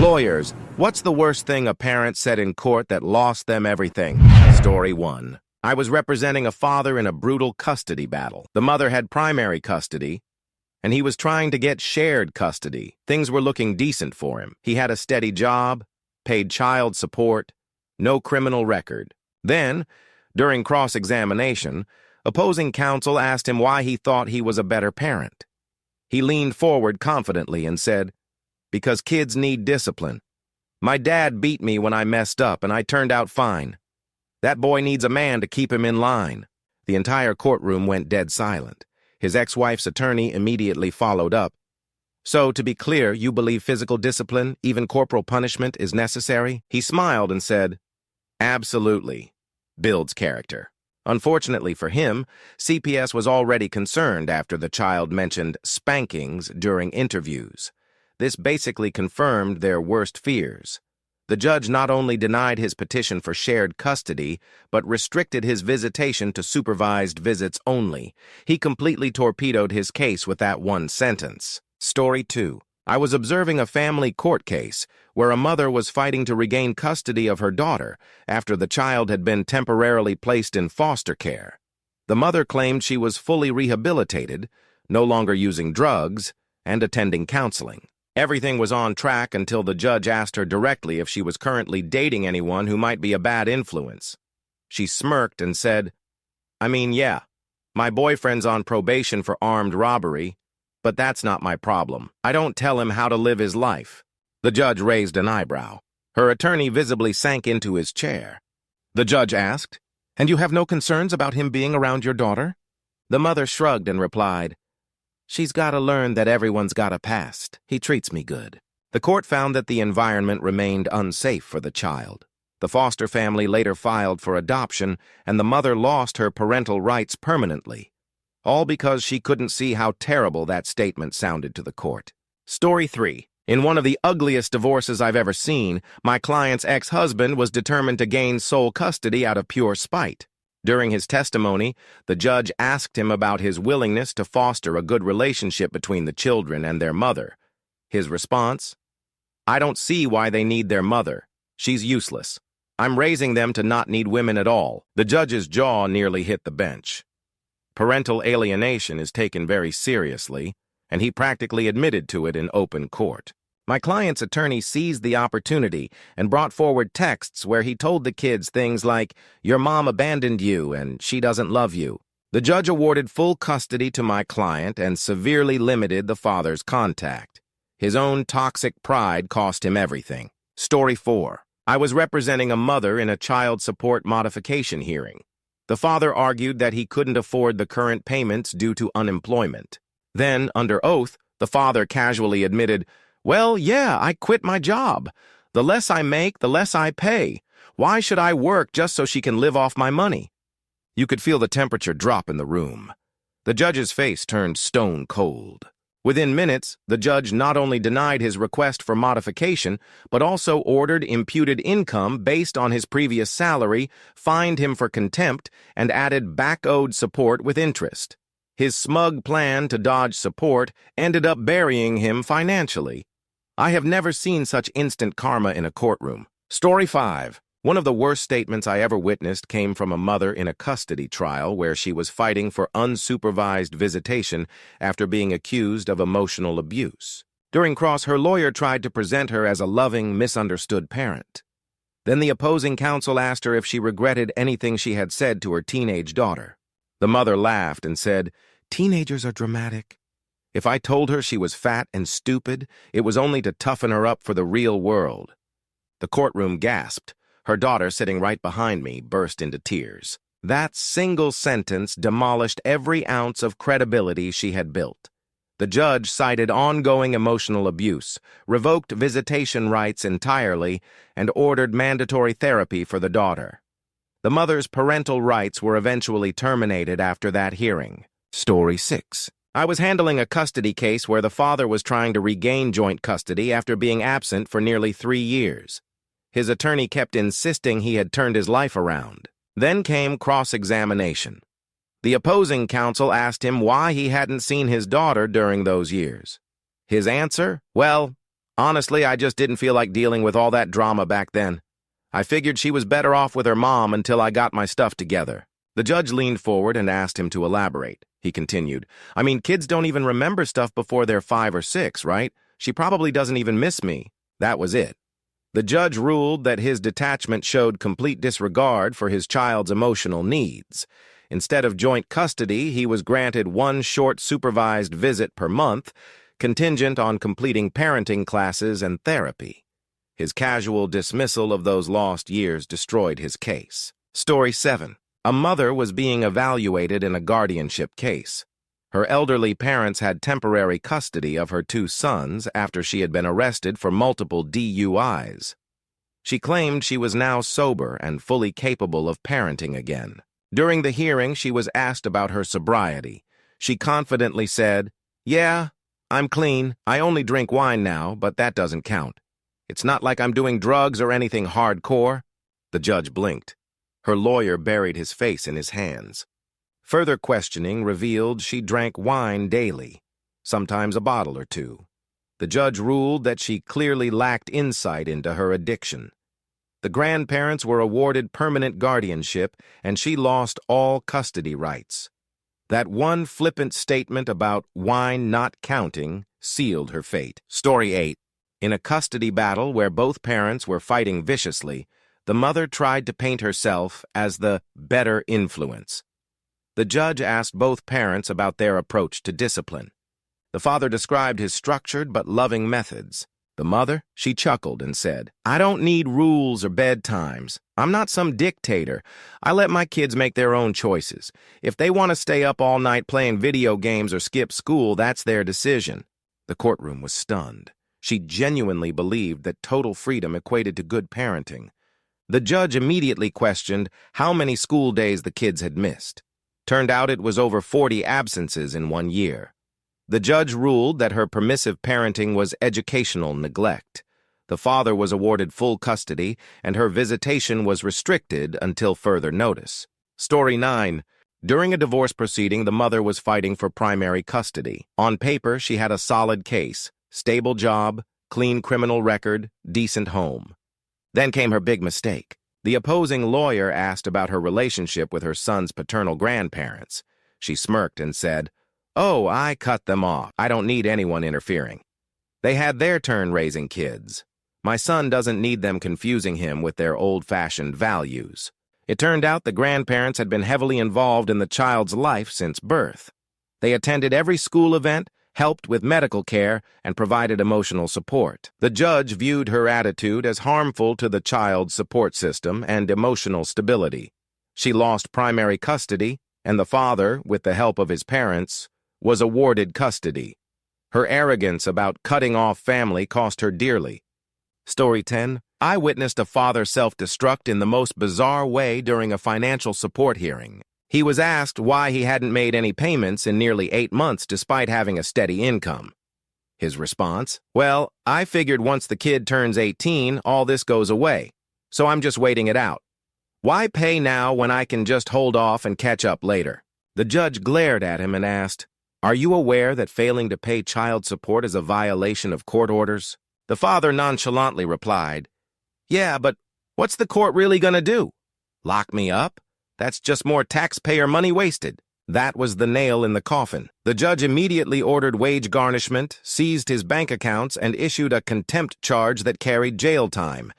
Lawyers, what's the worst thing a parent said in court that lost them everything? Story 1. I was representing a father in a brutal custody battle. The mother had primary custody, and he was trying to get shared custody. Things were looking decent for him. He had a steady job, paid child support, no criminal record. Then, during cross-examination, opposing counsel asked him why he thought he was a better parent. He leaned forward confidently and said, "Because kids need discipline. My dad beat me when I messed up, and I turned out fine. That boy needs a man to keep him in line." The entire courtroom went dead silent. His ex-wife's attorney immediately followed up. "So, to be clear, you believe physical discipline, even corporal punishment, is necessary?" He smiled and said, "Absolutely. Builds character." Unfortunately for him, CPS was already concerned after the child mentioned spankings during interviews. This basically confirmed their worst fears. The judge not only denied his petition for shared custody, but restricted his visitation to supervised visits only. He completely torpedoed his case with that one sentence. Story 2. I was observing a family court case where a mother was fighting to regain custody of her daughter after the child had been temporarily placed in foster care. The mother claimed she was fully rehabilitated, no longer using drugs, and attending counseling. Everything was on track until the judge asked her directly if she was currently dating anyone who might be a bad influence. She smirked and said, "Yeah, my boyfriend's on probation for armed robbery, but that's not my problem. I don't tell him how to live his life." The judge raised an eyebrow. Her attorney visibly sank into his chair. The judge asked, "And you have no concerns about him being around your daughter?" The mother shrugged and replied, "She's got to learn that everyone's got a past. He treats me good." The court found that the environment remained unsafe for the child. The foster family later filed for adoption, and the mother lost her parental rights permanently, all because she couldn't see how terrible that statement sounded to the court. Story 3. In one of the ugliest divorces I've ever seen, my client's ex-husband was determined to gain sole custody out of pure spite. During his testimony, the judge asked him about his willingness to foster a good relationship between the children and their mother. His response? "I don't see why they need their mother. She's useless. I'm raising them to not need women at all." The judge's jaw nearly hit the bench. Parental alienation is taken very seriously, and he practically admitted to it in open court. My client's attorney seized the opportunity and brought forward texts where he told the kids things like, "Your mom abandoned you and she doesn't love you." The judge awarded full custody to my client and severely limited the father's contact. His own toxic pride cost him everything. Story 4. I was representing a mother in a child support modification hearing. The father argued that he couldn't afford the current payments due to unemployment. Then, under oath, the father casually admitted, "Well, yeah, I quit my job. The less I make, the less I pay. Why should I work just so she can live off my money?" You could feel the temperature drop in the room. The judge's face turned stone cold. Within minutes, the judge not only denied his request for modification, but also ordered imputed income based on his previous salary, fined him for contempt, and added back-owed support with interest. His smug plan to dodge support ended up burying him financially. I have never seen such instant karma in a courtroom. Story 5. One of the worst statements I ever witnessed came from a mother in a custody trial where she was fighting for unsupervised visitation after being accused of emotional abuse. During cross, her lawyer tried to present her as a loving, misunderstood parent. Then the opposing counsel asked her if she regretted anything she had said to her teenage daughter. The mother laughed and said, "Teenagers are dramatic. If I told her she was fat and stupid, it was only to toughen her up for the real world." The courtroom gasped. Her daughter, sitting right behind me, burst into tears. That single sentence demolished every ounce of credibility she had built. The judge cited ongoing emotional abuse, revoked visitation rights entirely, and ordered mandatory therapy for the daughter. The mother's parental rights were eventually terminated after that hearing. Story 6. I was handling a custody case where the father was trying to regain joint custody after being absent for nearly 3 years. His attorney kept insisting he had turned his life around. Then came cross-examination. The opposing counsel asked him why he hadn't seen his daughter during those years. His answer? Well, Honestly, I just didn't feel like dealing with all that drama back then. I figured she was better off with her mom until I got my stuff together. The judge leaned forward and asked him to elaborate. He continued, I mean, kids don't even remember stuff before they're 5 or 6, right? She probably doesn't even miss me. That was it. The judge ruled that his detachment showed complete disregard for his child's emotional needs. Instead of joint custody, he was granted one short supervised visit per month, contingent on completing parenting classes and therapy. His casual dismissal of those lost years destroyed his case. Story 7. A mother was being evaluated in a guardianship case. Her elderly parents had temporary custody of her 2 sons after she had been arrested for multiple DUIs. She claimed she was now sober and fully capable of parenting again. During the hearing, she was asked about her sobriety. She confidently said, "Yeah, I'm clean. I only drink wine now, but that doesn't count. It's not like I'm doing drugs or anything hardcore." The judge blinked. Her lawyer buried his face in his hands. Further questioning revealed she drank wine daily, sometimes a bottle or 2. The judge ruled that she clearly lacked insight into her addiction. The grandparents were awarded permanent guardianship, and she lost all custody rights. That one flippant statement about wine not counting sealed her fate. Story 8. In a custody battle where both parents were fighting viciously, the mother tried to paint herself as the better influence. The judge asked both parents about their approach to discipline. The father described his structured but loving methods. The mother, she chuckled and said, "I don't need rules or bedtimes. I'm not some dictator. I let my kids make their own choices. If they want to stay up all night playing video games or skip school, that's their decision." The courtroom was stunned. She genuinely believed that total freedom equated to good parenting. The judge immediately questioned how many school days the kids had missed. Turned out it was over 40 absences in 1 year. The judge ruled that her permissive parenting was educational neglect. The father was awarded full custody, and her visitation was restricted until further notice. Story 9. During a divorce proceeding, the mother was fighting for primary custody. On paper, she had a solid case, stable job, clean criminal record, decent home. Then came her big mistake. The opposing lawyer asked about her relationship with her son's paternal grandparents. She smirked and said, "Oh, I cut them off. I don't need anyone interfering. They had their turn raising kids. My son doesn't need them confusing him with their old-fashioned values." It turned out the grandparents had been heavily involved in the child's life since birth. They attended every school event, helped with medical care, and provided emotional support. The judge viewed her attitude as harmful to the child's support system and emotional stability. She lost primary custody, and the father, with the help of his parents, was awarded custody. Her arrogance about cutting off family cost her dearly. Story 10. I witnessed a father self-destruct in the most bizarre way during a financial support hearing. He was asked why he hadn't made any payments in nearly 8 months despite having a steady income. His response, "Well, I figured once the kid turns 18, all this goes away, so I'm just waiting it out. Why pay now when I can just hold off and catch up later?" The judge glared at him and asked, "Are you aware that failing to pay child support is a violation of court orders?" The father nonchalantly replied, "Yeah, but what's the court really gonna do? Lock me up? That's just more taxpayer money wasted." That was the nail in the coffin. The judge immediately ordered wage garnishment, seized his bank accounts, and issued a contempt charge that carried jail time.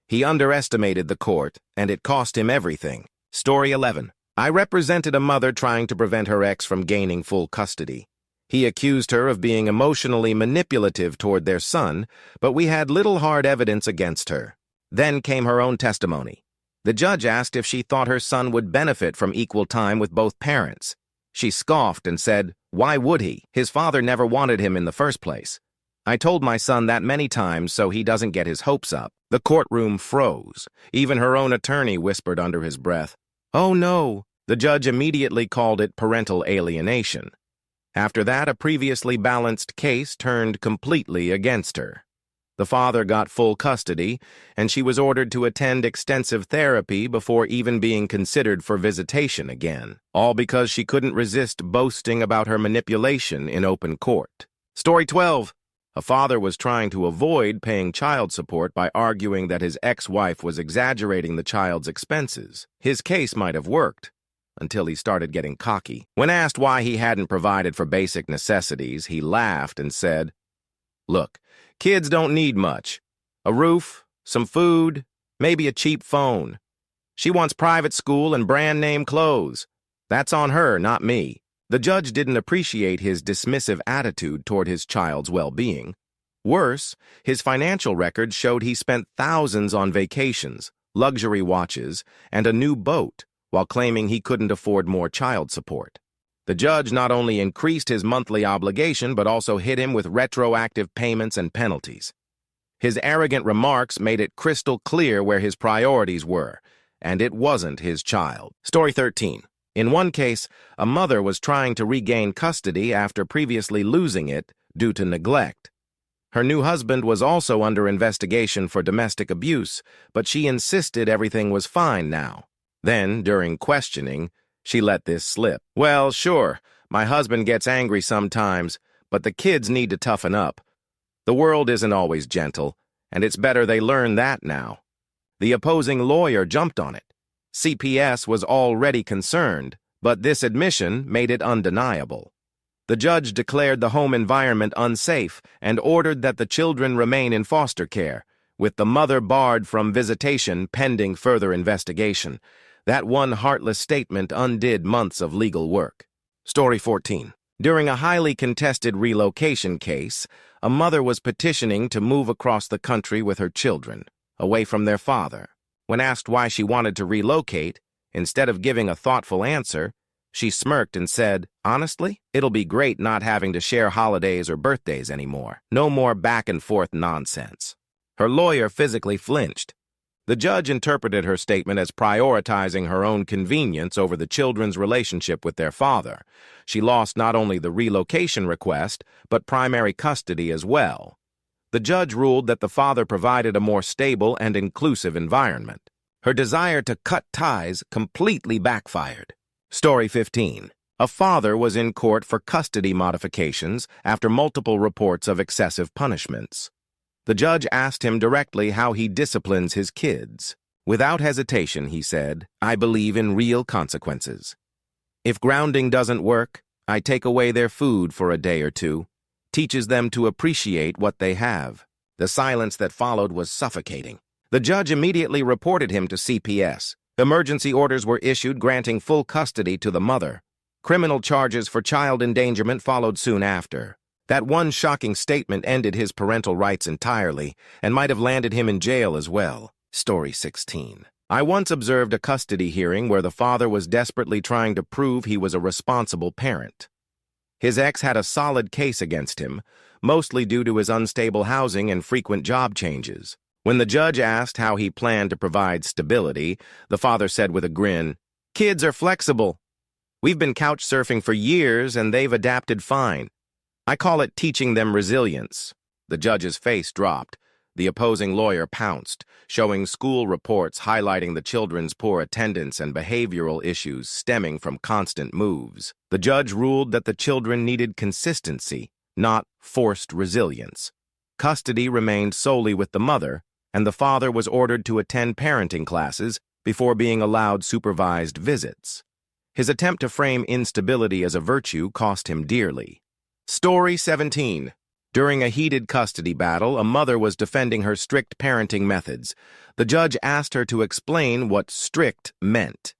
He underestimated the court, and it cost him everything. Story 11. I represented a mother trying to prevent her ex from gaining full custody. He accused her of being emotionally manipulative toward their son, but we had little hard evidence against her. Then came her own testimony. The judge asked if she thought her son would benefit from equal time with both parents. She scoffed and said, "Why would he? His father never wanted him in the first place. I told my son that many times so he doesn't get his hopes up." The courtroom froze. Even her own attorney whispered under his breath, "Oh no." The judge immediately called it parental alienation. After that, a previously balanced case turned completely against her. The father got full custody, and she was ordered to attend extensive therapy before even being considered for visitation again, all because she couldn't resist boasting about her manipulation in open court. Story 12. A father was trying to avoid paying child support by arguing that his ex-wife was exaggerating the child's expenses. His case might have worked, until he started getting cocky. When asked why he hadn't provided for basic necessities, he laughed and said, "Look, kids don't need much. A roof, some food, maybe a cheap phone. She wants private school and brand-name clothes. That's on her, not me." The judge didn't appreciate his dismissive attitude toward his child's well-being. Worse, his financial records showed he spent thousands on vacations, luxury watches, and a new boat, while claiming he couldn't afford more child support. The judge not only increased his monthly obligation, but also hit him with retroactive payments and penalties. His arrogant remarks made it crystal clear where his priorities were, and it wasn't his child. Story 13. In one case, a mother was trying to regain custody after previously losing it due to neglect. Her new husband was also under investigation for domestic abuse, but she insisted everything was fine now. Then, during questioning, she let this slip. "Well, sure, my husband gets angry sometimes, but the kids need to toughen up. The world isn't always gentle, and it's better they learn that now." The opposing lawyer jumped on it. CPS was already concerned, but this admission made it undeniable. The judge declared the home environment unsafe and ordered that the children remain in foster care, with the mother barred from visitation pending further investigation. That one heartless statement undid months of legal work. Story 14. During a highly contested relocation case, a mother was petitioning to move across the country with her children, away from their father. When asked why she wanted to relocate, instead of giving a thoughtful answer, she smirked and said, "Honestly, it'll be great not having to share holidays or birthdays anymore. No more back-and-forth nonsense." Her lawyer physically flinched. The judge interpreted her statement as prioritizing her own convenience over the children's relationship with their father. She lost not only the relocation request, but primary custody as well. The judge ruled that the father provided a more stable and inclusive environment. Her desire to cut ties completely backfired. Story 15. A father was in court for custody modifications after multiple reports of excessive punishments. The judge asked him directly how he disciplines his kids. Without hesitation, he said, "I believe in real consequences. If grounding doesn't work, I take away their food for a day or two. Teaches them to appreciate what they have." The silence that followed was suffocating. The judge immediately reported him to CPS. Emergency orders were issued granting full custody to the mother. Criminal charges for child endangerment followed soon after. That one shocking statement ended his parental rights entirely and might have landed him in jail as well. Story 16. I once observed a custody hearing where the father was desperately trying to prove he was a responsible parent. His ex had a solid case against him, mostly due to his unstable housing and frequent job changes. When the judge asked how he planned to provide stability, the father said with a grin, "Kids are flexible. We've been couch surfing for years and they've adapted fine. I call it teaching them resilience." The judge's face dropped. The opposing lawyer pounced, showing school reports highlighting the children's poor attendance and behavioral issues stemming from constant moves. The judge ruled that the children needed consistency, not forced resilience. Custody remained solely with the mother, and the father was ordered to attend parenting classes before being allowed supervised visits. His attempt to frame instability as a virtue cost him dearly. Story 17. During a heated custody battle, a mother was defending her strict parenting methods. The judge asked her to explain what strict meant.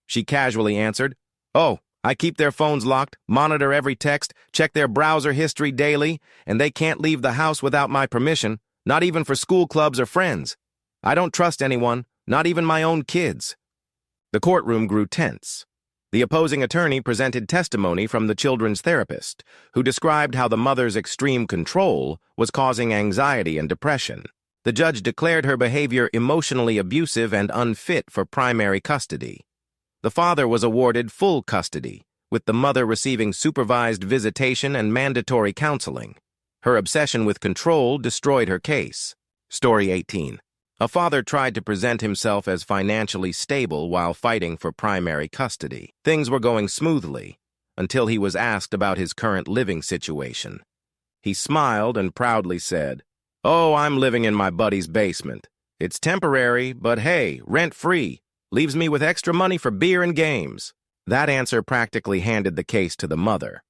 She casually answered, "Oh, I keep their phones locked, monitor every text, check their browser history daily, and they can't leave the house without my permission, not even for school clubs or friends. I don't trust anyone, not even my own kids." The courtroom grew tense. The opposing attorney presented testimony from the children's therapist, who described how the mother's extreme control was causing anxiety and depression. The judge declared her behavior emotionally abusive and unfit for primary custody. The father was awarded full custody, with the mother receiving supervised visitation and mandatory counseling. Her obsession with control destroyed her case. Story 18. A father tried to present himself as financially stable while fighting for primary custody. Things were going smoothly until he was asked about his current living situation. He smiled and proudly said, "Oh, I'm living in my buddy's basement. It's temporary, but hey, rent-free. Leaves me with extra money for beer and games." That answer practically handed the case to the mother.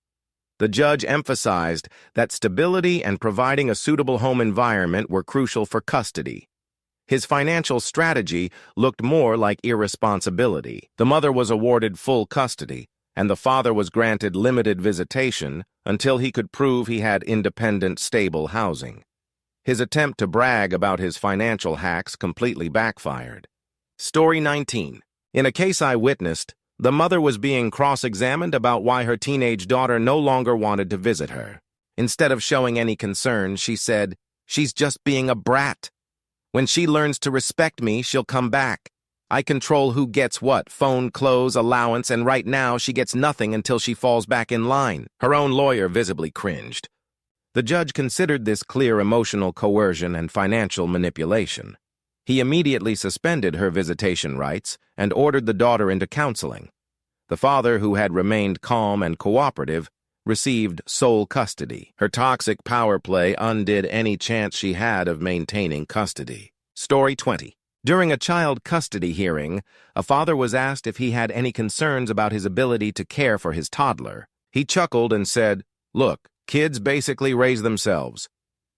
The judge emphasized that stability and providing a suitable home environment were crucial for custody. His financial strategy looked more like irresponsibility. The mother was awarded full custody, and the father was granted limited visitation until he could prove he had independent, stable housing. His attempt to brag about his financial hacks completely backfired. Story 19. In a case I witnessed, the mother was being cross-examined about why her teenage daughter no longer wanted to visit her. Instead of showing any concern, she said, "She's just being a brat. When she learns to respect me, she'll come back. I control who gets what, phone, clothes, allowance, and right now she gets nothing until she falls back in line." Her own lawyer visibly cringed. The judge considered this clear emotional coercion and financial manipulation. He immediately suspended her visitation rights and ordered the daughter into counseling. The father, who had remained calm and cooperative, received sole custody. Her toxic power play undid any chance she had of maintaining custody. Story 20. During a child custody hearing, a father was asked if he had any concerns about his ability to care for his toddler. He chuckled and said, "Look, kids basically raise themselves.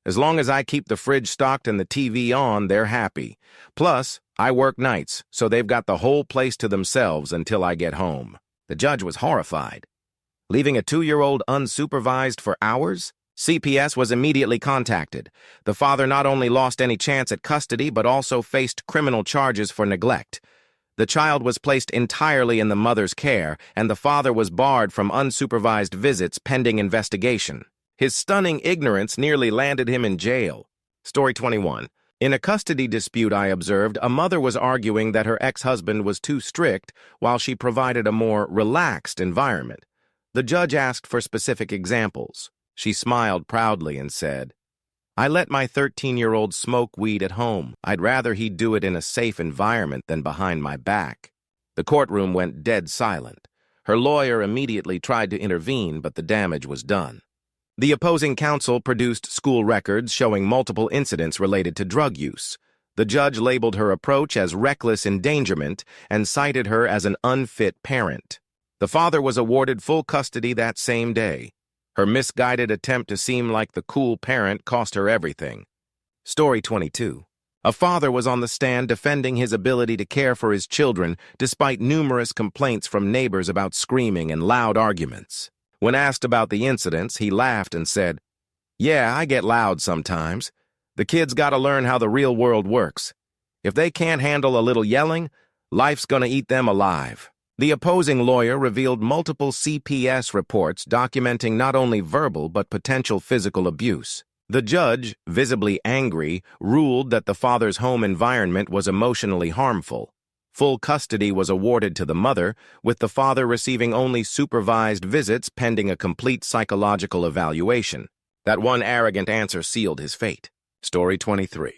As long as I keep the fridge stocked and the TV on, they're happy. Plus, I work nights, so they've got the whole place to themselves until I get home." The judge was horrified. Leaving a 2-year-old unsupervised for hours? CPS was immediately contacted. The father not only lost any chance at custody, but also faced criminal charges for neglect. The child was placed entirely in the mother's care, and the father was barred from unsupervised visits pending investigation. His stunning ignorance nearly landed him in jail. Story 21. In a custody dispute I observed, a mother was arguing that her ex-husband was too strict while she provided a more relaxed environment. The judge asked for specific examples. She smiled proudly and said, "I let my 13-year-old smoke weed at home. I'd rather he'd do it in a safe environment than behind my back." The courtroom went dead silent. Her lawyer immediately tried to intervene, but the damage was done. The opposing counsel produced school records showing multiple incidents related to drug use. The judge labeled her approach as reckless endangerment and cited her as an unfit parent. The father was awarded full custody that same day. Her misguided attempt to seem like the cool parent cost her everything. Story 22. A father was on the stand defending his ability to care for his children despite numerous complaints from neighbors about screaming and loud arguments. When asked about the incidents, he laughed and said, "Yeah, I get loud sometimes. The kids gotta learn how the real world works. If they can't handle a little yelling, life's gonna eat them alive." The opposing lawyer revealed multiple CPS reports documenting not only verbal but potential physical abuse. The judge, visibly angry, ruled that the father's home environment was emotionally harmful. Full custody was awarded to the mother, with the father receiving only supervised visits pending a complete psychological evaluation. That one arrogant answer sealed his fate. Story 23.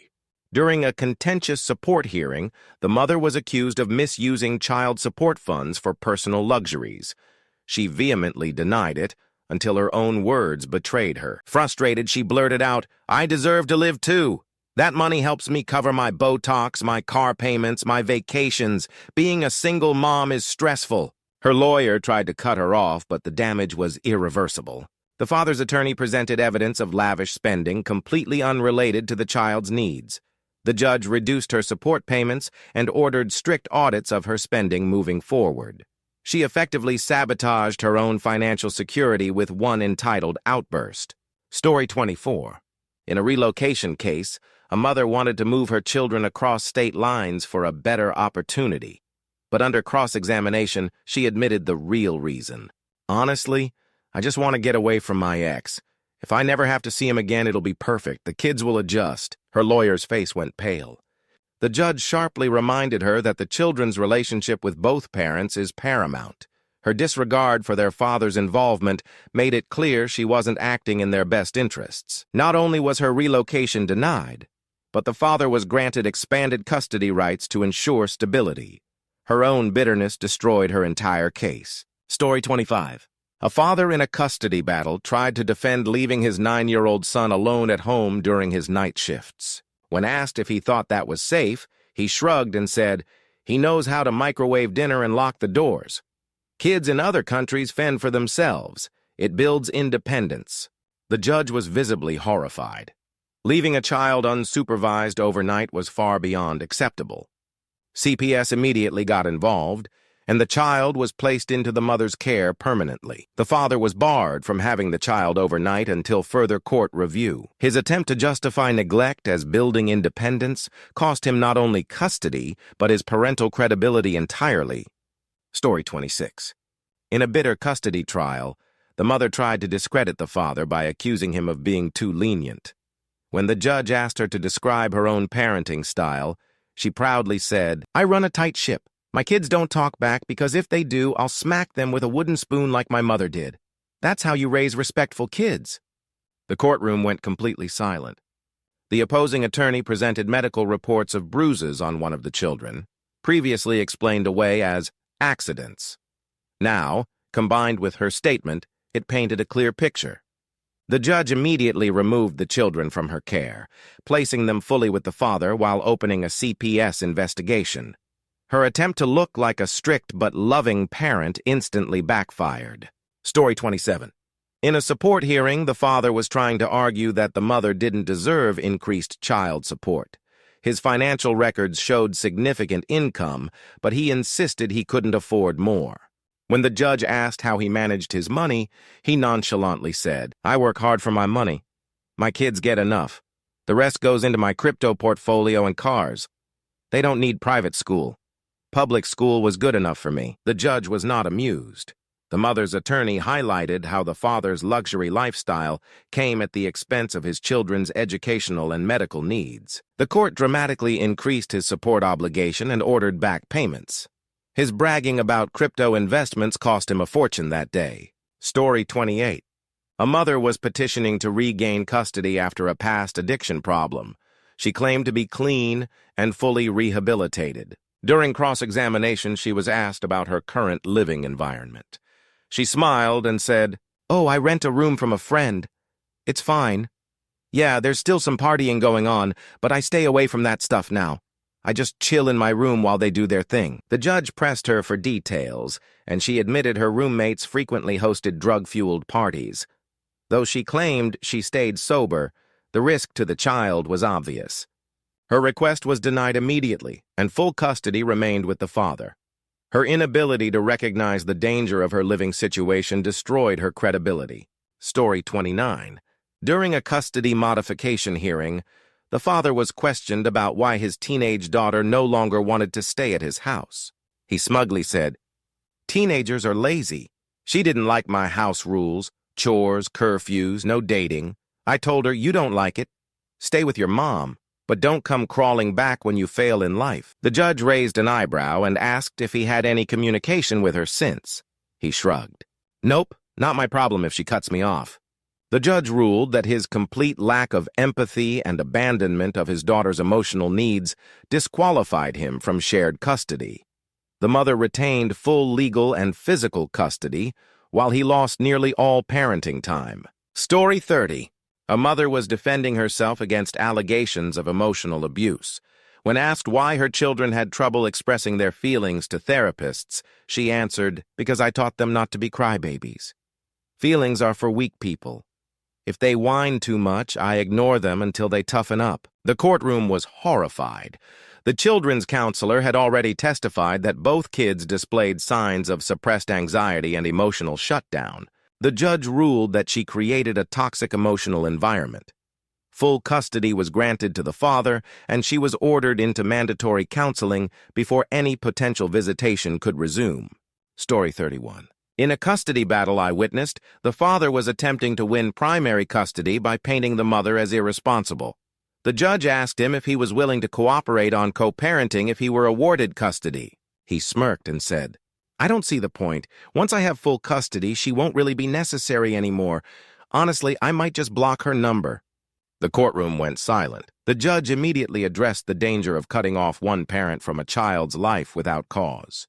During a contentious support hearing, the mother was accused of misusing child support funds for personal luxuries. She vehemently denied it until her own words betrayed her. Frustrated, she blurted out, "I deserve to live too. That money helps me cover my Botox, my car payments, my vacations. Being a single mom is stressful." Her lawyer tried to cut her off, but the damage was irreversible. The father's attorney presented evidence of lavish spending completely unrelated to the child's needs. The judge reduced her support payments and ordered strict audits of her spending moving forward. She effectively sabotaged her own financial security with one entitled outburst. Story 24. In a relocation case, a mother wanted to move her children across state lines for a better opportunity. But under cross-examination, she admitted the real reason. "Honestly, I just want to get away from my ex. If I never have to see him again, it'll be perfect. The kids will adjust." Her lawyer's face went pale. The judge sharply reminded her that the children's relationship with both parents is paramount. Her disregard for their father's involvement made it clear she wasn't acting in their best interests. Not only was her relocation denied, but the father was granted expanded custody rights to ensure stability. Her own bitterness destroyed her entire case. Story 25. A father in a custody battle tried to defend leaving his 9-year-old son alone at home during his night shifts. When asked if he thought that was safe, he shrugged and said, "He knows how to microwave dinner and lock the doors. Kids in other countries fend for themselves. It builds independence." The judge was visibly horrified. Leaving a child unsupervised overnight was far beyond acceptable. CPS immediately got involved, and the child was placed into the mother's care permanently. The father was barred from having the child overnight until further court review. His attempt to justify neglect as building independence cost him not only custody, but his parental credibility entirely. Story 26. In a bitter custody trial, the mother tried to discredit the father by accusing him of being too lenient. When the judge asked her to describe her own parenting style, she proudly said, "I run a tight ship. My kids don't talk back because if they do, I'll smack them with a wooden spoon like my mother did. That's how you raise respectful kids." The courtroom went completely silent. The opposing attorney presented medical reports of bruises on one of the children, previously explained away as accidents. Now, combined with her statement, it painted a clear picture. The judge immediately removed the children from her care, placing them fully with the father while opening a CPS investigation. Her attempt to look like a strict but loving parent instantly backfired. Story 27. In a support hearing, the father was trying to argue that the mother didn't deserve increased child support. His financial records showed significant income, but he insisted he couldn't afford more. When the judge asked how he managed his money, he nonchalantly said, "I work hard for my money. My kids get enough. The rest goes into my crypto portfolio and cars. They don't need private school. Public school was good enough for me." The judge was not amused. The mother's attorney highlighted how the father's luxury lifestyle came at the expense of his children's educational and medical needs. The court dramatically increased his support obligation and ordered back payments. His bragging about crypto investments cost him a fortune that day. Story 28. A mother was petitioning to regain custody after a past addiction problem. She claimed to be clean and fully rehabilitated. During cross-examination, she was asked about her current living environment. She smiled and said, "Oh, I rent a room from a friend. It's fine. Yeah, there's still some partying going on, but I stay away from that stuff now. I just chill in my room while they do their thing." The judge pressed her for details, and she admitted her roommates frequently hosted drug-fueled parties. Though she claimed she stayed sober, the risk to the child was obvious. Her request was denied immediately, and full custody remained with the father. Her inability to recognize the danger of her living situation destroyed her credibility. Story 29. During a custody modification hearing, the father was questioned about why his teenage daughter no longer wanted to stay at his house. He smugly said, "Teenagers are lazy. She didn't like my house rules, chores, curfews, no dating. I told her, you don't like it. Stay with your mom, but don't come crawling back when you fail in life." The judge raised an eyebrow and asked if he had any communication with her since. He shrugged. "Nope, not my problem if she cuts me off." The judge ruled that his complete lack of empathy and abandonment of his daughter's emotional needs disqualified him from shared custody. The mother retained full legal and physical custody, while he lost nearly all parenting time. Story 30. A mother was defending herself against allegations of emotional abuse. When asked why her children had trouble expressing their feelings to therapists, she answered, "Because I taught them not to be crybabies. Feelings are for weak people. If they whine too much, I ignore them until they toughen up." The courtroom was horrified. The children's counselor had already testified that both kids displayed signs of suppressed anxiety and emotional shutdown. The judge ruled that she created a toxic emotional environment. Full custody was granted to the father, and she was ordered into mandatory counseling before any potential visitation could resume. Story 31. In a custody battle I witnessed, the father was attempting to win primary custody by painting the mother as irresponsible. The judge asked him if he was willing to cooperate on co-parenting if he were awarded custody. He smirked and said, "I don't see the point. Once I have full custody, she won't really be necessary anymore. Honestly, I might just block her number." The courtroom went silent. The judge immediately addressed the danger of cutting off one parent from a child's life without cause.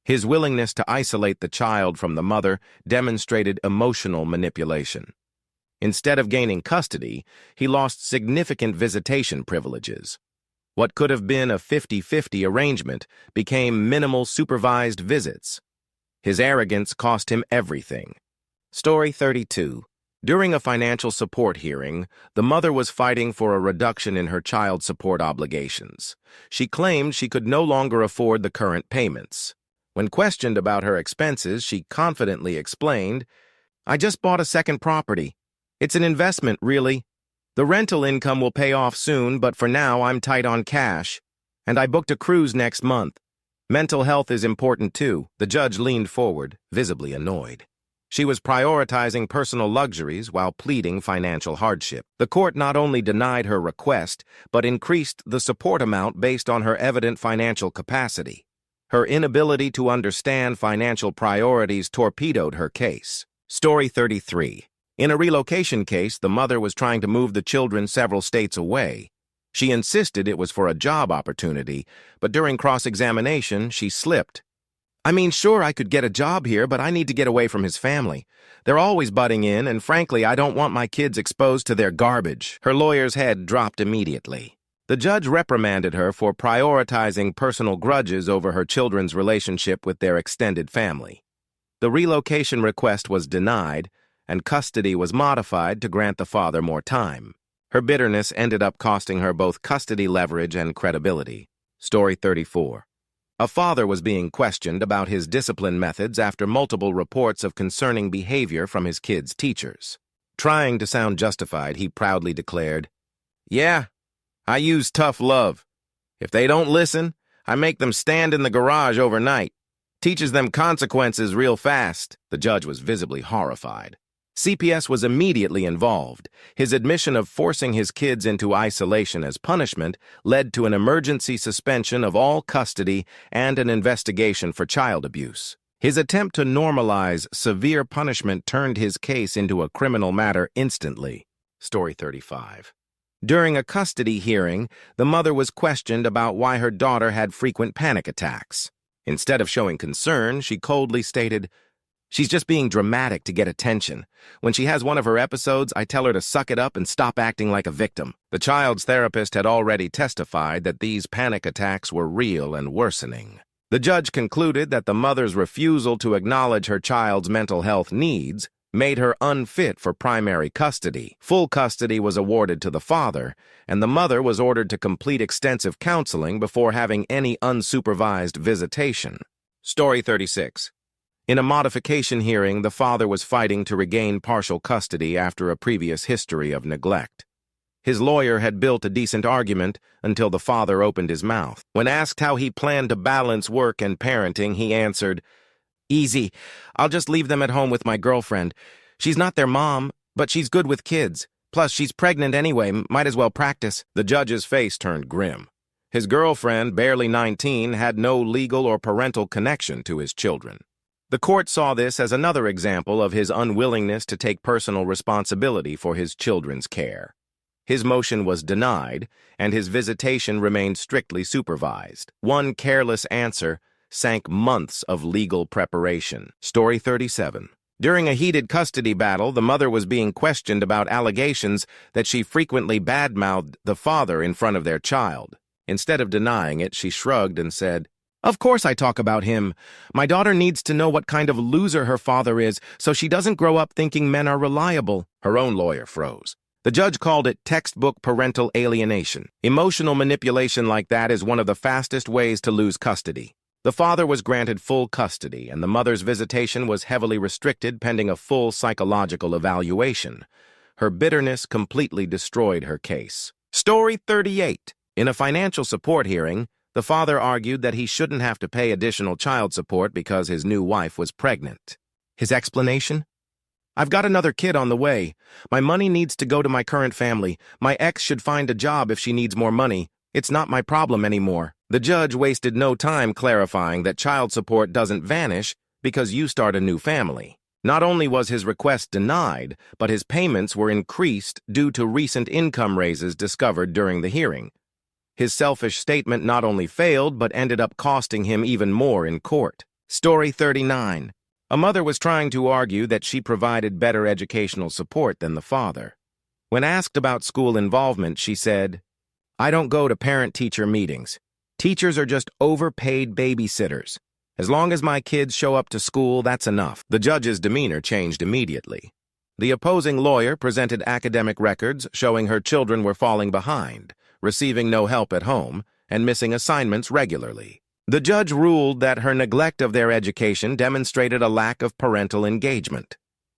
His willingness to isolate the child from the mother demonstrated emotional manipulation. Instead of gaining custody, he lost significant visitation privileges. What could have been a 50-50 arrangement became minimal supervised visits. His arrogance cost him everything. Story 32. During a financial support hearing, the mother was fighting for a reduction in her child support obligations. She claimed she could no longer afford the current payments. When questioned about her expenses, she confidently explained, "I just bought a second property. It's an investment, really. The rental income will pay off soon, but for now I'm tight on cash. And I booked a cruise next month. Mental health is important too." The judge leaned forward, visibly annoyed. She was prioritizing personal luxuries while pleading financial hardship. The court not only denied her request, but increased the support amount based on her evident financial capacity. Her inability to understand financial priorities torpedoed her case. Story 33. In a relocation case, the mother was trying to move the children several states away. She insisted it was for a job opportunity, but during cross-examination, she slipped. "I mean, sure, I could get a job here, but I need to get away from his family. They're always butting in, and frankly, I don't want my kids exposed to their garbage." Her lawyer's head dropped immediately. The judge reprimanded her for prioritizing personal grudges over her children's relationship with their extended family. The relocation request was denied, and custody was modified to grant the father more time. Her bitterness ended up costing her both custody leverage and credibility. Story 34. A father was being questioned about his discipline methods after multiple reports of concerning behavior from his kids' teachers. Trying to sound justified, he proudly declared, "Yeah, I use tough love. If they don't listen, I make them stand in the garage overnight. Teaches them consequences real fast." The judge was visibly horrified. CPS was immediately involved. His admission of forcing his kids into isolation as punishment led to an emergency suspension of all custody and an investigation for child abuse. His attempt to normalize severe punishment turned his case into a criminal matter instantly. Story 35. During a custody hearing, the mother was questioned about why her daughter had frequent panic attacks. Instead of showing concern, she coldly stated, "She's just being dramatic to get attention. When she has one of her episodes, I tell her to suck it up and stop acting like a victim." The child's therapist had already testified that these panic attacks were real and worsening. The judge concluded that the mother's refusal to acknowledge her child's mental health needs made her unfit for primary custody. Full custody was awarded to the father, and the mother was ordered to complete extensive counseling before having any unsupervised visitation. Story 36. In a modification hearing, the father was fighting to regain partial custody after a previous history of neglect. His lawyer had built a decent argument until the father opened his mouth. When asked how he planned to balance work and parenting, he answered, "Easy. I'll just leave them at home with my girlfriend. She's not their mom, but she's good with kids. Plus, she's pregnant anyway, might as well practice." The judge's face turned grim. His girlfriend, barely 19, had no legal or parental connection to his children. The court saw this as another example of his unwillingness to take personal responsibility for his children's care. His motion was denied, and his visitation remained strictly supervised. One careless answer sank months of legal preparation. Story 37. During a heated custody battle, the mother was being questioned about allegations that she frequently badmouthed the father in front of their child. Instead of denying it, she shrugged and said, "Of course I talk about him. My daughter needs to know what kind of loser her father is so she doesn't grow up thinking men are reliable." Her own lawyer froze. The judge called it textbook parental alienation. Emotional manipulation like that is one of the fastest ways to lose custody. The father was granted full custody, and the mother's visitation was heavily restricted pending a full psychological evaluation. Her bitterness completely destroyed her case. Story 38. In a financial support hearing, the father argued that he shouldn't have to pay additional child support because his new wife was pregnant. His explanation? "I've got another kid on the way. My money needs to go to my current family. My ex should find a job if she needs more money. It's not my problem anymore." The judge wasted no time clarifying that child support doesn't vanish because you start a new family. Not only was his request denied, but his payments were increased due to recent income raises discovered during the hearing. His selfish statement not only failed, but ended up costing him even more in court. Story 39. A mother was trying to argue that she provided better educational support than the father. When asked about school involvement, she said, "I don't go to parent-teacher meetings. Teachers are just overpaid babysitters. As long as my kids show up to school, that's enough." The judge's demeanor changed immediately. The opposing lawyer presented academic records showing her children were falling behind, receiving no help at home, and missing assignments regularly. The judge ruled that her neglect of their education demonstrated a lack of parental engagement.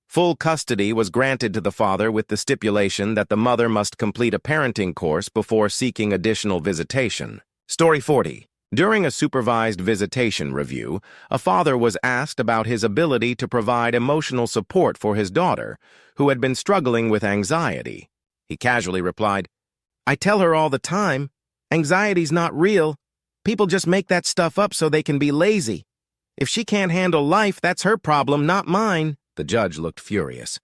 Full custody was granted to the father with the stipulation that the mother must complete a parenting course before seeking additional visitation. Story 40. During a supervised visitation review, a father was asked about his ability to provide emotional support for his daughter, who had been struggling with anxiety. He casually replied, "I tell her all the time, anxiety's not real. People just make that stuff up so they can be lazy. If she can't handle life, that's her problem, not mine." The judge looked furious.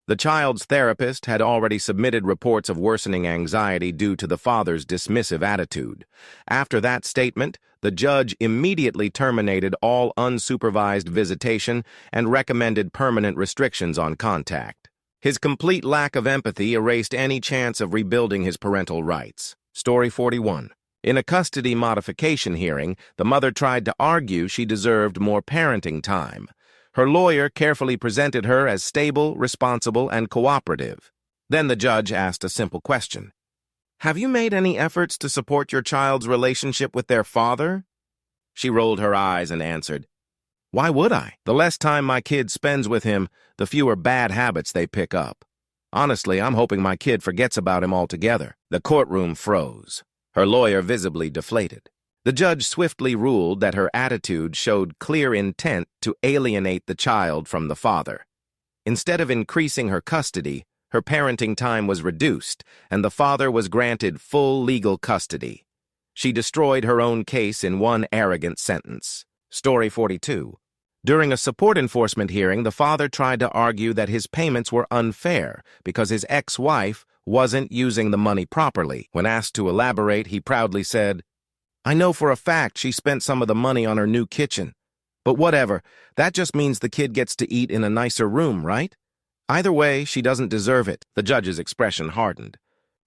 The child's therapist had already submitted reports of worsening anxiety due to the father's dismissive attitude. After that statement, the judge immediately terminated all unsupervised visitation and recommended permanent restrictions on contact. His complete lack of empathy erased any chance of rebuilding his parental rights. Story 41. In a custody modification hearing, the mother tried to argue she deserved more parenting time. Her lawyer carefully presented her as stable, responsible, and cooperative. Then the judge asked a simple question. "Have you made any efforts to support your child's relationship with their father?" She rolled her eyes and answered, "Why would I? The less time my kid spends with him, the fewer bad habits they pick up. Honestly, I'm hoping my kid forgets about him altogether." The courtroom froze, her lawyer visibly deflated. The judge swiftly ruled that her attitude showed clear intent to alienate the child from the father. Instead of increasing her custody, her parenting time was reduced, and the father was granted full legal custody. She destroyed her own case in one arrogant sentence. Story 42. During a support enforcement hearing, the father tried to argue that his payments were unfair because his ex-wife wasn't using the money properly. When asked to elaborate, he proudly said, "I know for a fact she spent some of the money on her new kitchen. But whatever, that just means the kid gets to eat in a nicer room, right? Either way, she doesn't deserve it." The judge's expression hardened.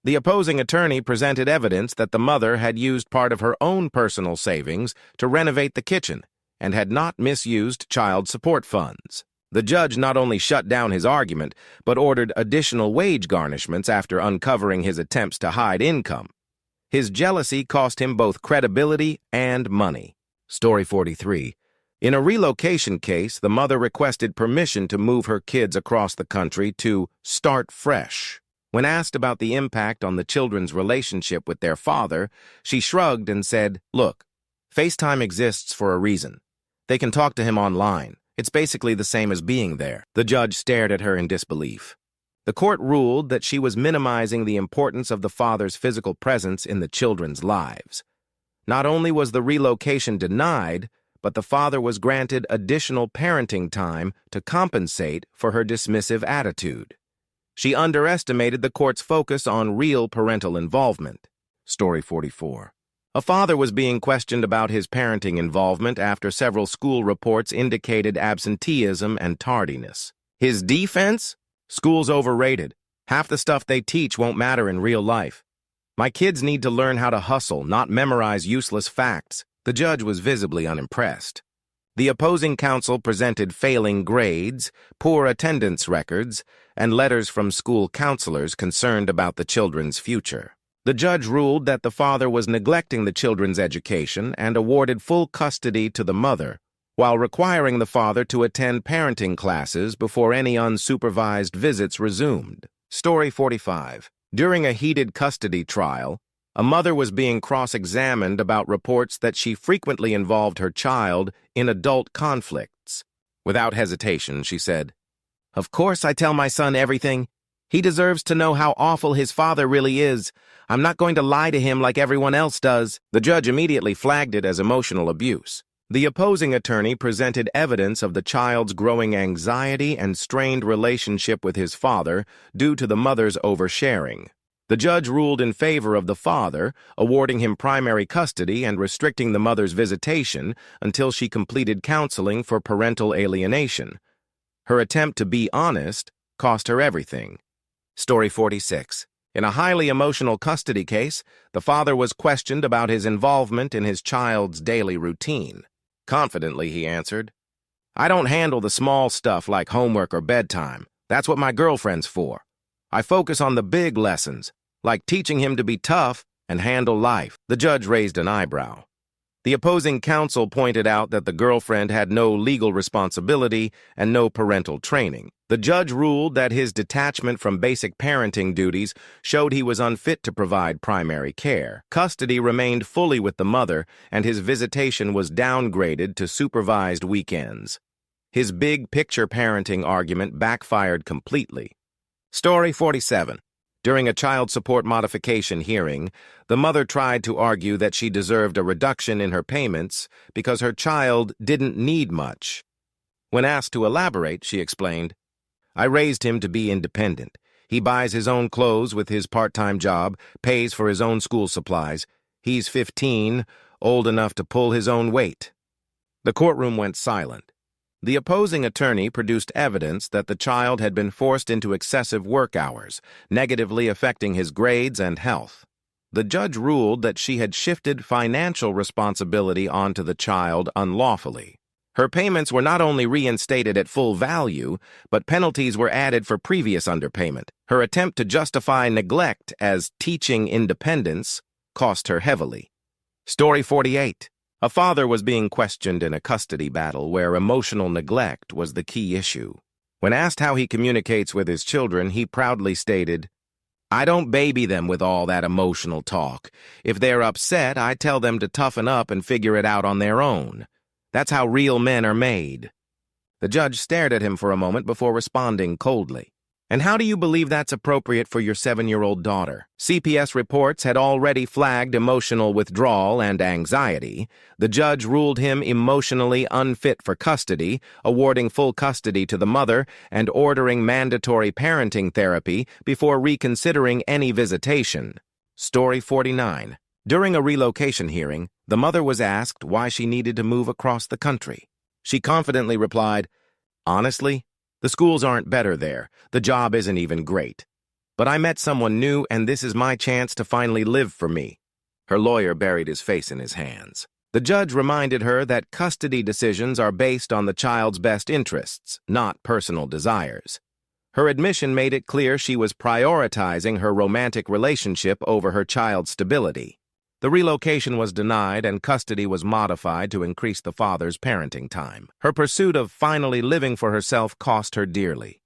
The opposing attorney presented evidence that the mother had used part of her own personal savings to renovate the kitchen and had not misused child support funds. The judge not only shut down his argument, but ordered additional wage garnishments after uncovering his attempts to hide income. His jealousy cost him both credibility and money. Story 43. In a relocation case, the mother requested permission to move her kids across the country to start fresh. When asked about the impact on the children's relationship with their father, she shrugged and said, "Look, FaceTime exists for a reason. They can talk to him online. It's basically the same as being there." The judge stared at her in disbelief. The court ruled that she was minimizing the importance of the father's physical presence in the children's lives. Not only was the relocation denied, but the father was granted additional parenting time to compensate for her dismissive attitude. She underestimated the court's focus on real parental involvement. Story 44. A father was being questioned about his parenting involvement after several school reports indicated absenteeism and tardiness. His defense? "School's overrated. Half the stuff they teach won't matter in real life. My kids need to learn how to hustle, not memorize useless facts." The judge was visibly unimpressed. The opposing counsel presented failing grades, poor attendance records, and letters from school counselors concerned about the children's future. The judge ruled that the father was neglecting the children's education and awarded full custody to the mother, while requiring the father to attend parenting classes before any unsupervised visits resumed. Story 45. During a heated custody trial, a mother was being cross-examined about reports that she frequently involved her child in adult conflicts. Without hesitation, she said, "Of course I tell my son everything. He deserves to know how awful his father really is. I'm not going to lie to him like everyone else does." The judge immediately flagged it as emotional abuse. The opposing attorney presented evidence of the child's growing anxiety and strained relationship with his father due to the mother's oversharing. The judge ruled in favor of the father, awarding him primary custody and restricting the mother's visitation until she completed counseling for parental alienation. Her attempt to be honest cost her everything. Story 46. In a highly emotional custody case, the father was questioned about his involvement in his child's daily routine. Confidently, he answered, "I don't handle the small stuff like homework or bedtime. That's what my girlfriend's for. I focus on the big lessons, like teaching him to be tough and handle life." The judge raised an eyebrow. The opposing counsel pointed out that the girlfriend had no legal responsibility and no parental training. The judge ruled that his detachment from basic parenting duties showed he was unfit to provide primary care. Custody remained fully with the mother, and his visitation was downgraded to supervised weekends. His big-picture parenting argument backfired completely. Story 47. During a child support modification hearing, the mother tried to argue that she deserved a reduction in her payments because her child didn't need much. When asked to elaborate, she explained, "I raised him to be independent. He buys his own clothes with his part-time job, pays for his own school supplies. He's 15, old enough to pull his own weight." The courtroom went silent. The opposing attorney produced evidence that the child had been forced into excessive work hours, negatively affecting his grades and health. The judge ruled that she had shifted financial responsibility onto the child unlawfully. Her payments were not only reinstated at full value, but penalties were added for previous underpayment. Her attempt to justify neglect as teaching independence cost her heavily. Story 48. A father was being questioned in a custody battle where emotional neglect was the key issue. When asked how he communicates with his children, he proudly stated, "I don't baby them with all that emotional talk. If they're upset, I tell them to toughen up and figure it out on their own. That's how real men are made." The judge stared at him for a moment before responding coldly. "And how do you believe that's appropriate for your 7-year-old daughter?" CPS reports had already flagged emotional withdrawal and anxiety. The judge ruled him emotionally unfit for custody, awarding full custody to the mother and ordering mandatory parenting therapy before reconsidering any visitation. Story 49. During a relocation hearing, the mother was asked why she needed to move across the country. She confidently replied, "Honestly, the schools aren't better there. The job isn't even great. But I met someone new, and this is my chance to finally live for me." Her lawyer buried his face in his hands. The judge reminded her that custody decisions are based on the child's best interests, not personal desires. Her admission made it clear she was prioritizing her romantic relationship over her child's stability. The relocation was denied and custody was modified to increase the father's parenting time. Her pursuit of finally living for herself cost her dearly.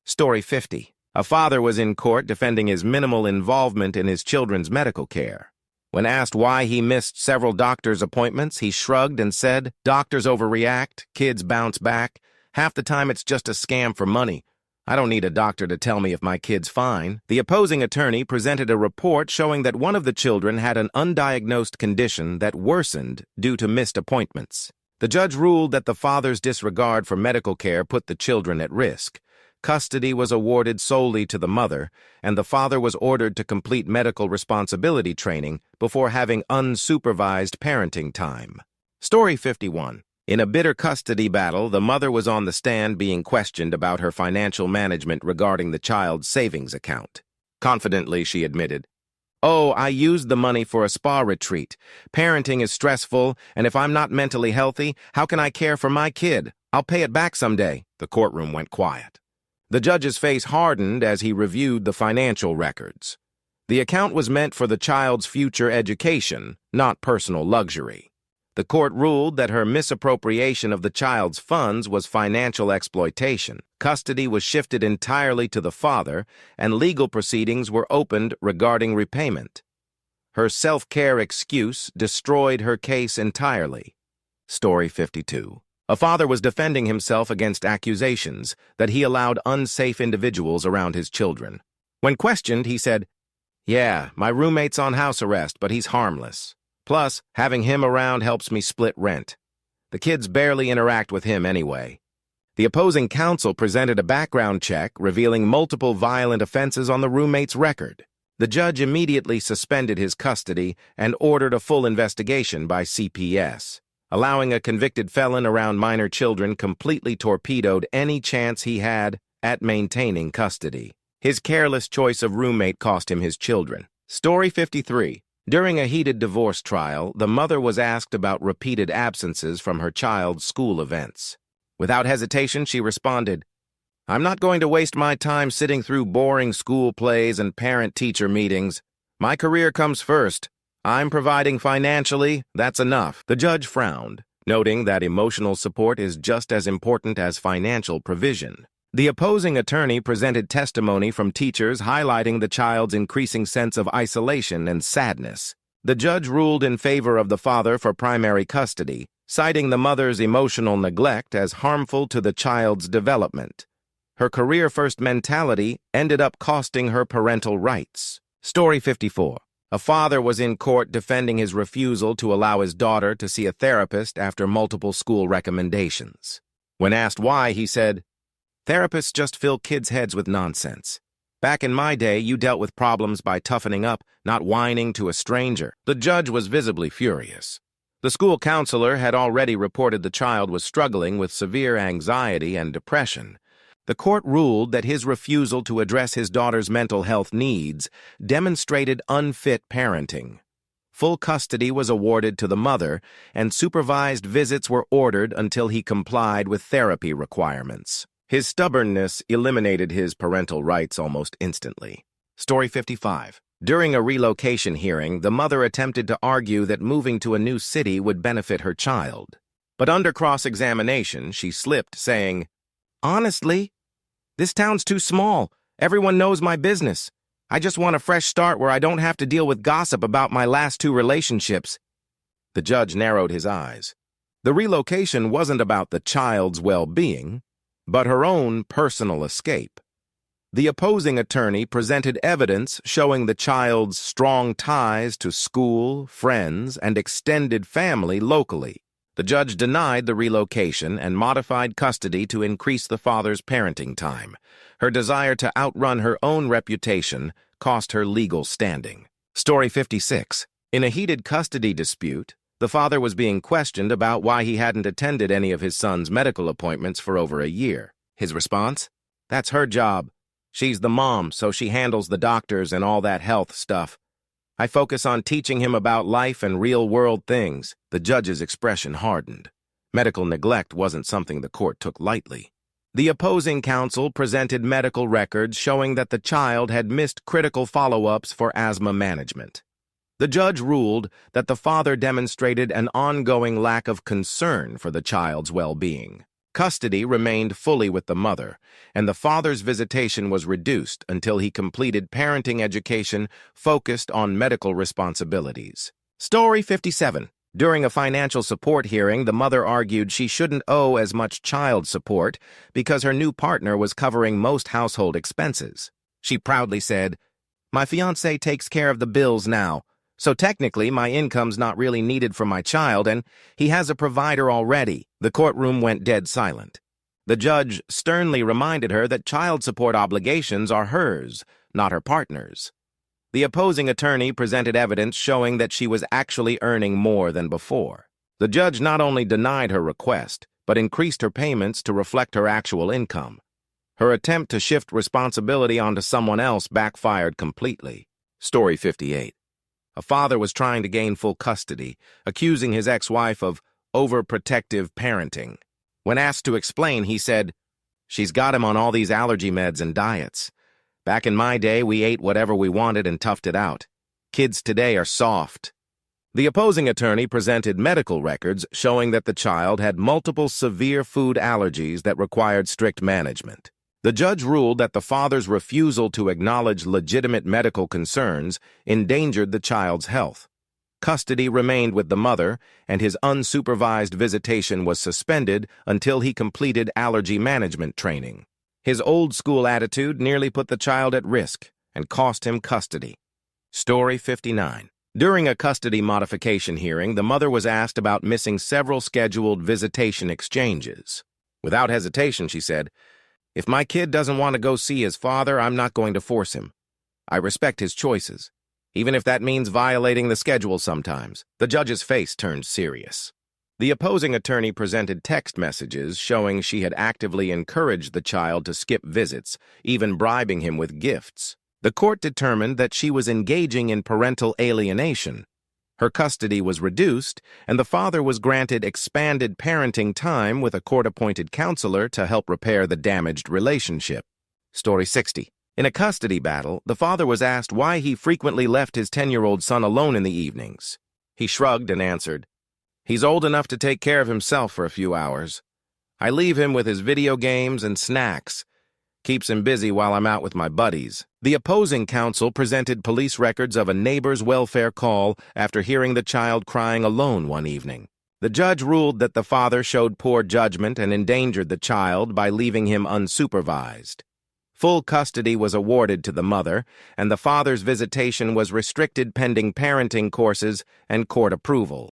Story 50. A father was in court defending his minimal involvement in his children's medical care. When asked why he missed several doctor's appointments, he shrugged and said, "Doctors overreact, kids bounce back. Half the time it's just a scam for money. I don't need a doctor to tell me if my kid's fine." The opposing attorney presented a report showing that one of the children had an undiagnosed condition that worsened due to missed appointments. The judge ruled that the father's disregard for medical care put the children at risk. Custody was awarded solely to the mother, and the father was ordered to complete medical responsibility training before having unsupervised parenting time. Story 51. In a bitter custody battle, the mother was on the stand being questioned about her financial management regarding the child's savings account. Confidently, she admitted, "Oh, I used the money for a spa retreat. Parenting is stressful, and if I'm not mentally healthy, how can I care for my kid? I'll pay it back someday." The courtroom went quiet. The judge's face hardened as he reviewed the financial records. The account was meant for the child's future education, not personal luxury. The court ruled that her misappropriation of the child's funds was financial exploitation. Custody was shifted entirely to the father, and legal proceedings were opened regarding repayment. Her self-care excuse destroyed her case entirely. Story 52. A father was defending himself against accusations that he allowed unsafe individuals around his children. When questioned, he said, "Yeah, my roommate's on house arrest, but he's harmless. Plus, having him around helps me split rent. The kids barely interact with him anyway." The opposing counsel presented a background check revealing multiple violent offenses on the roommate's record. The judge immediately suspended his custody and ordered a full investigation by CPS. Allowing a convicted felon around minor children completely torpedoed any chance he had at maintaining custody. His careless choice of roommate cost him his children. Story 53. During a heated divorce trial, the mother was asked about repeated absences from her child's school events. Without hesitation, she responded, "I'm not going to waste my time sitting through boring school plays and parent-teacher meetings. My career comes first. I'm providing financially, that's enough." The judge frowned, noting that emotional support is just as important as financial provision. The opposing attorney presented testimony from teachers highlighting the child's increasing sense of isolation and sadness. The judge ruled in favor of the father for primary custody, citing the mother's emotional neglect as harmful to the child's development. Her career-first mentality ended up costing her parental rights. Story 54. A father was in court defending his refusal to allow his daughter to see a therapist after multiple school recommendations. When asked why, he said, "Therapists just fill kids' heads with nonsense. Back in my day, you dealt with problems by toughening up, not whining to a stranger." The judge was visibly furious. The school counselor had already reported the child was struggling with severe anxiety and depression. The court ruled that his refusal to address his daughter's mental health needs demonstrated unfit parenting. Full custody was awarded to the mother, and supervised visits were ordered until he complied with therapy requirements. His stubbornness eliminated his parental rights almost instantly. Story 55. During a relocation hearing, the mother attempted to argue that moving to a new city would benefit her child. But under cross-examination, she slipped, saying, "Honestly, this town's too small. Everyone knows my business. I just want a fresh start where I don't have to deal with gossip about my last 2 relationships." The judge narrowed his eyes. The relocation wasn't about the child's well-being, but her own personal escape. The opposing attorney presented evidence showing the child's strong ties to school, friends, and extended family locally. The judge denied the relocation and modified custody to increase the father's parenting time. Her desire to outrun her own reputation cost her legal standing. Story 56. In a heated custody dispute, the father was being questioned about why he hadn't attended any of his son's medical appointments for over a year. His response? "That's her job. She's the mom, so she handles the doctors and all that health stuff. I focus on teaching him about life and real-world things." The judge's expression hardened. Medical neglect wasn't something the court took lightly. The opposing counsel presented medical records showing that the child had missed critical follow-ups for asthma management. The judge ruled that the father demonstrated an ongoing lack of concern for the child's well-being. Custody remained fully with the mother, and the father's visitation was reduced until he completed parenting education focused on medical responsibilities. Story 57. During a financial support hearing, the mother argued she shouldn't owe as much child support because her new partner was covering most household expenses. She proudly said, "My fiancé takes care of the bills now, so technically my income's not really needed for my child, and he has a provider already." The courtroom went dead silent. The judge sternly reminded her that child support obligations are hers, not her partner's. The opposing attorney presented evidence showing that she was actually earning more than before. The judge not only denied her request, but increased her payments to reflect her actual income. Her attempt to shift responsibility onto someone else backfired completely. Story 58. A father was trying to gain full custody, accusing his ex-wife of overprotective parenting. When asked to explain, he said, "She's got him on all these allergy meds and diets. Back in my day, we ate whatever we wanted and toughed it out. Kids today are soft." The opposing attorney presented medical records showing that the child had multiple severe food allergies that required strict management. The judge ruled that the father's refusal to acknowledge legitimate medical concerns endangered the child's health. Custody remained with the mother, and his unsupervised visitation was suspended until he completed allergy management training. His old-school attitude nearly put the child at risk and cost him custody. Story 59. During a custody modification hearing, the mother was asked about missing several scheduled visitation exchanges. Without hesitation, she said, "If my kid doesn't want to go see his father, I'm not going to force him. I respect his choices, even if that means violating the schedule sometimes. The judge's face turned serious. The opposing attorney presented text messages showing she had actively encouraged the child to skip visits, even bribing him with gifts. The court determined that she was engaging in parental alienation. Her custody was reduced, and the father was granted expanded parenting time with a court-appointed counselor to help repair the damaged relationship. Story 60. In a custody battle, the father was asked why he frequently left his 10-year-old son alone in the evenings. He shrugged and answered, "He's old enough to take care of himself for a few hours. I leave him with his video games and snacks. Keeps him busy while I'm out with my buddies." The opposing counsel presented police records of a neighbor's welfare call after hearing the child crying alone one evening. The judge ruled that the father showed poor judgment and endangered the child by leaving him unsupervised. Full custody was awarded to the mother, and the father's visitation was restricted pending parenting courses and court approval.